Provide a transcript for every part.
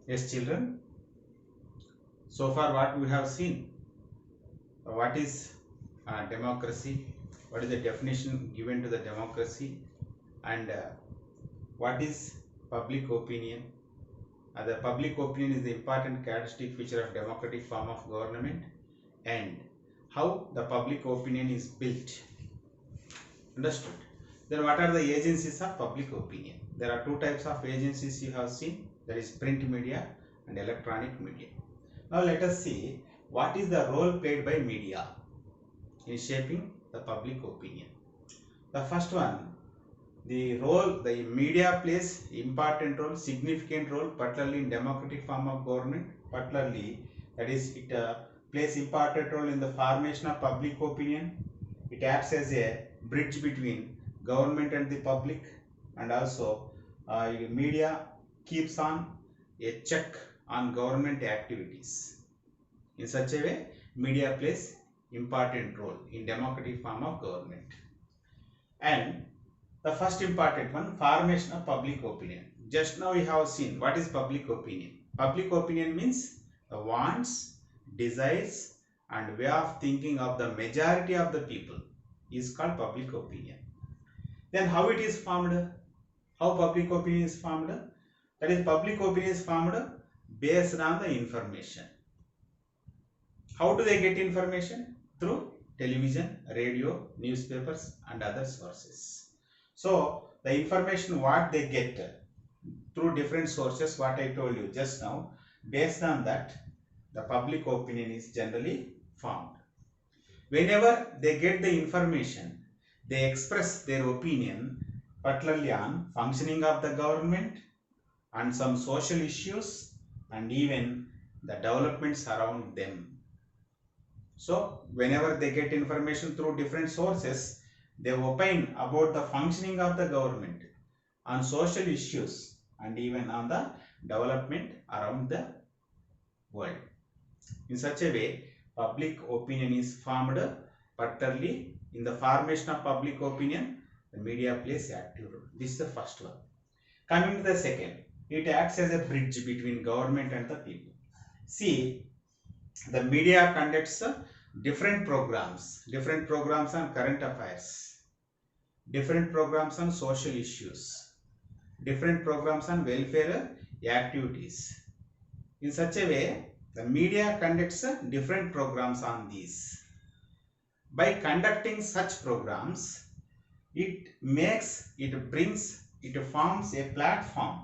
Yes, children. So far, what we have seen, what is democracy, what is the definition given to the democracy, and what is public opinion. The public opinion is the important characteristic feature of democratic form of government, and how the public opinion is built. Understood? Then what are the agencies of public opinion? There are two types of agencies you have seen, that is print media and electronic media. Now let us see what is the role played by media in shaping the public opinion. The first one, the media plays important role, significant role, particularly in democratic form of government, particularly that is it plays important role in the formation of public opinion. It acts as a bridge between government and the public, and also media keeps on a check on government activities. In such a way, media plays important role in democratic form of government. And the first important one, formation of public opinion. Just now we have seen what is public opinion. Public opinion means the wants, desires, and way of thinking of the majority of the people is called public opinion. Then how it is formed? How public opinion is formed? That is, public opinion is formed based on the information. How do they get information? Through television, radio, newspapers, and other sources. So the information what they get through different sources, what I told you just now, based on that, the public opinion is generally formed. Whenever they get the information, they express their opinion, particularly on functioning of the government and some social issues and even the developments around them. So whenever they get information through different sources, they opine about the functioning of the government, on social issues, and even on the development around the world. In such a way, public opinion is formed, particularly in the formation of public opinion, the media plays active role. This is the first one. Coming to the second, it acts as a bridge between government and the people. See, the media conducts different programs on current affairs, different programs on social issues, different programs on welfare activities. In such a way, the media conducts different programs on these. By conducting such programs, it forms a platform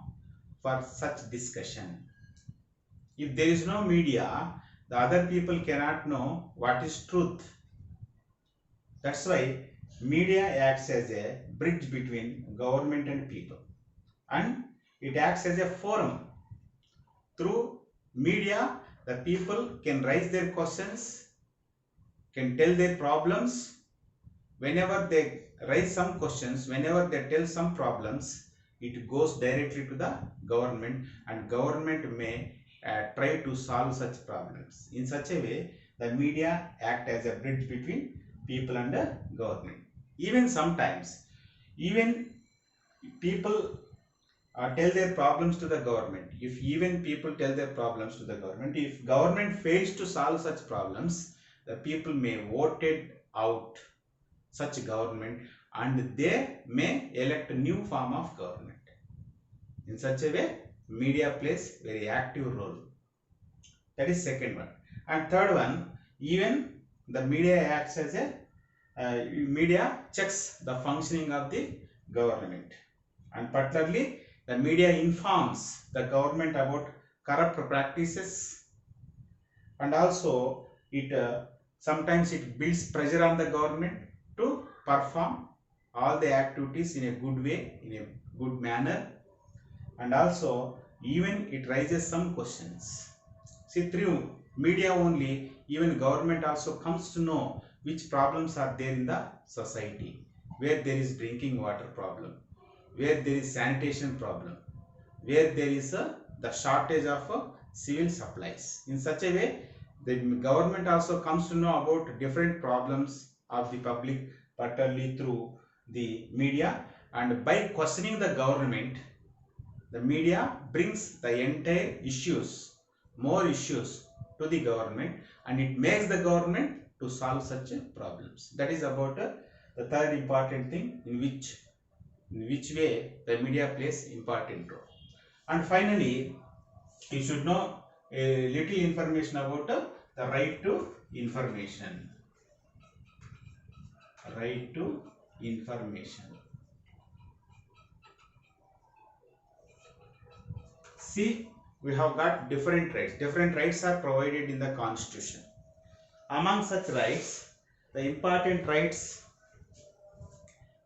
for such discussion. If there is no media, the other people cannot know what is truth. That's why media acts as a bridge between government and people, and it acts as a forum. Through media, the people can raise their questions, can tell their problems. Whenever they raise some questions, whenever they tell some problems, it goes directly to the government, and government may try to solve such problems. In such a way, the media act as a bridge between people and the government. Even sometimes, even people tell their problems to the government. If even people tell their problems to the government, if government fails to solve such problems, the people may vote it out such government, and they may elect a new form of government. In such a way, media plays very active role. That is second one. And third one, even the media acts as a media checks the functioning of the government, and particularly the media informs the government about corrupt practices, and also it sometimes it builds pressure on the government to perform all the activities in a good way, in a good manner, and also even it raises some questions. See, through media only, even government also comes to know which problems are there in the society, where there is drinking water problem, where there is sanitation problem, where there is the shortage of civil supplies. In such a way, the government also comes to know about different problems of the public, particularly through the media, and by questioning the government, the media brings the entire issues, more issues to the government, and it makes the government to solve such problems. That is about the third important thing in which way the media plays important role. And finally, you should know a little information about the right to information. Right to information. See, we have got different rights. Different rights are provided in the Constitution. Among such rights, the important rights,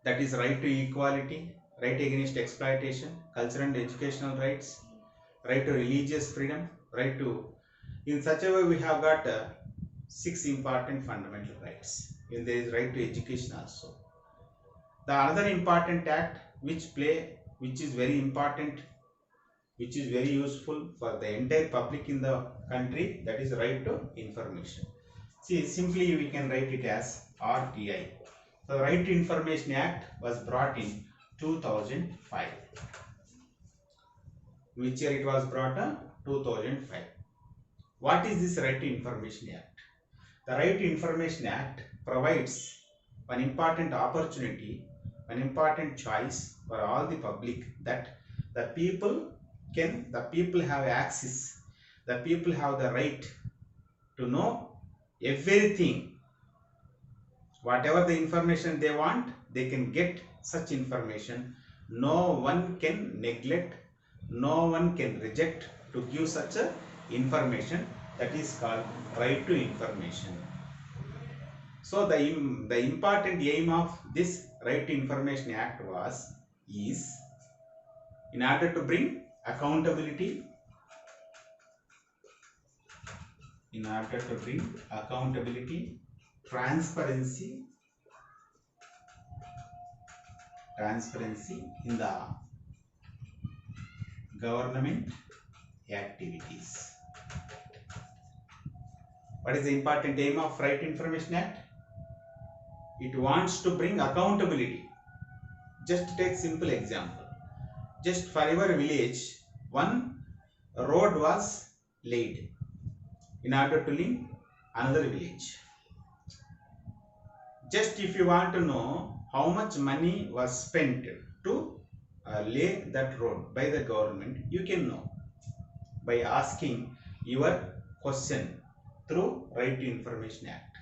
that is right to equality, right against exploitation, cultural and educational rights, right to religious freedom, right to, in such a way we have got 6 important fundamental rights. And there is right to education also. The other important act which is very important, which is very useful for the entire public in the country, that is right to information. See, simply we can write it as RTI. The Right to Information Act was brought in 2005. Which year it was brought in? 2005. What is this Right to Information Act? The Right to Information Act provides one important opportunity, an important choice for all the public, that the people have access, the people have the right to know everything. Whatever the information they want, they can get such information. No one can neglect, no one can reject to give such a information. That is called right to information. So the important aim of this Right to Information Act is in order to bring accountability, transparency in the government activities. What is the important aim of Right to Information Act? It wants to bring accountability. Just take simple example. Just for your village, one road was laid in order to link another village. Just if you want to know how much money was spent to lay that road by the government, you can know by asking your question through Right to Information Act.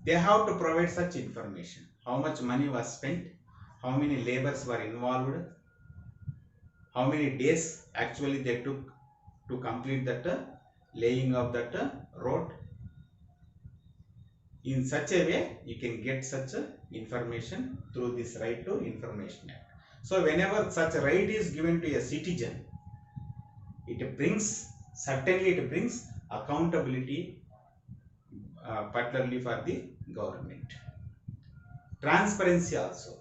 They have to provide such information. How much money was spent, how many laborers were involved, how many days actually they took to complete that laying of that road. In such a way, you can get such information through this Right to Information Act. So whenever such a right is given to a citizen, it brings accountability, particularly for the government. Transparency also.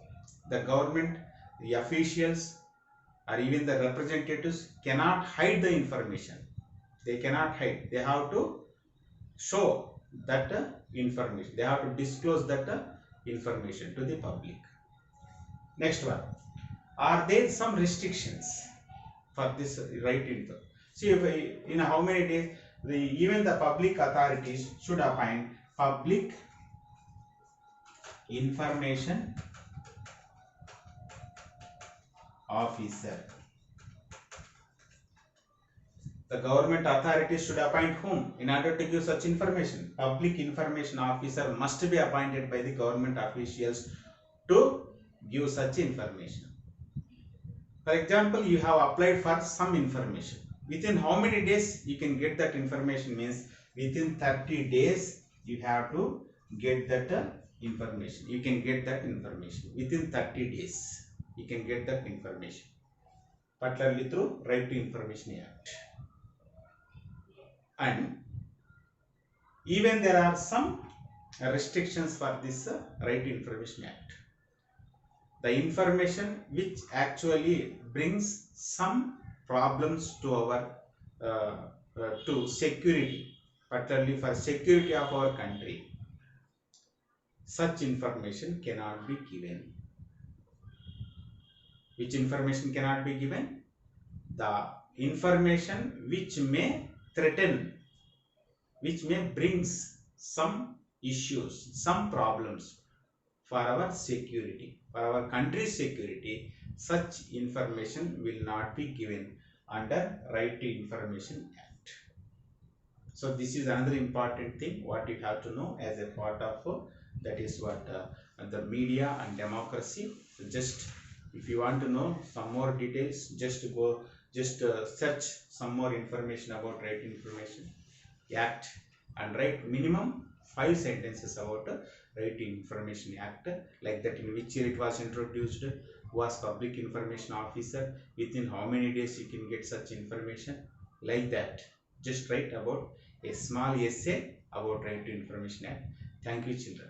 The government, the officials, or even the representatives cannot hide the information. They cannot hide. They have to show that information. They have to disclose that information to the public. Next one. Are there some restrictions for this right to information? See, if in how many days even the public authorities should appoint public information officer. The government authorities should appoint whom in order to give such information? Public information officer must be appointed by the government officials to give such information. For example, you have applied for some information. Within how many days you can get that information? Means within 30 days you have to get that information. You can get that information within 30 days. You can get that information, particularly through Right to Information Act. And even there are some restrictions for this Right to Information Act. The information which actually brings some problems to our to security, particularly for security of our country, such information cannot be given. Which information cannot be given? the information which may threaten, which may brings some issues, some problems for our security, for our country's security. Such information will not be given under Right to Information Act. So this is another important thing what you have to know as a part of that is what the media and democracy. So just if you want to know some more details, just search some more information about Right to Information Act and write minimum 5 sentences about Right to Information Act, like that in which year it was introduced, who was public information officer, within how many days you can get such information, like that. Just write about a small essay about Right to Information Act. Thank you, children.